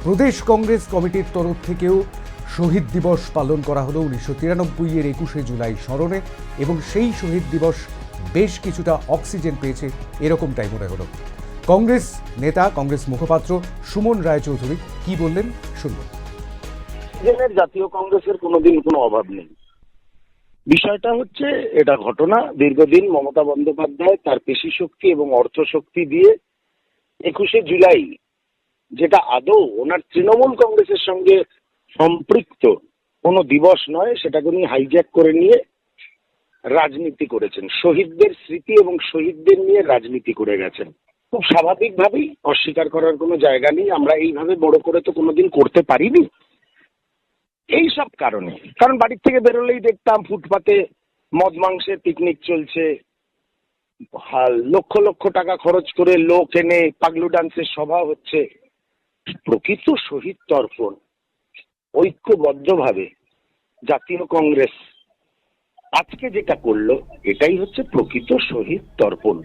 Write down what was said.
প্রদেশ কংগ্রেস কমিটির তরফ থেকেও শহীদ দিবস পালন করা হলো 1993 এর 21শে জুলাই স্মরণে, এবং সেই শহীদ দিবস বেশ কিছুটা অক্সিজেন পেয়েছে এরকমটাই মনে হলো। কংগ্রেস নেতা, কংগ্রেস মুখপাত্র সুমন রায়চৌধুরী কি বললেন শুনুন। জাতীয় কংগ্রেসের কোনোদিন কোনো অভাব নেই। বিষয়টা হচ্ছে, এটা ঘটনা দীর্ঘদিন মমতা বন্দ্যোপাধ্যায় তার পেশি শক্তি এবং অর্থ শক্তি দিয়ে 21শে জুলাই, যেটা আদৌ ওনার তৃণমূল কংগ্রেসের সঙ্গে সম্পৃক্ত কোনো দিবস নয়, সেটাকে উনি হাইজ্যাক করে নিয়ে রাজনীতি করেছেন। শহীদদের স্মৃতি এবং শহীদদের নিয়ে রাজনীতি করে গেছেন। খুব স্বাভাবিকভাবেই অস্বীকার করার কোনো জায়গা নেই। আমরা এইভাবে বড় করে তো কোনোদিন করতে পারিনি। এই সব কারণে, কারণ বাড়ির থেকে বেরোলেই দেখতাম ফুটপাতে মদ মাংসের পিকনিক চলছে, লক্ষ লক্ষ টাকা খরচ করে লোক এনে পাগলু ডান্সের সভা হচ্ছে। প্রকৃত শহীদ তর্পণ ঐক্যবদ্ধভাবে জাতীয় কংগ্রেস আজকে যেটা করলো, এটাই হচ্ছে প্রকৃত শহীদ তর্পণ।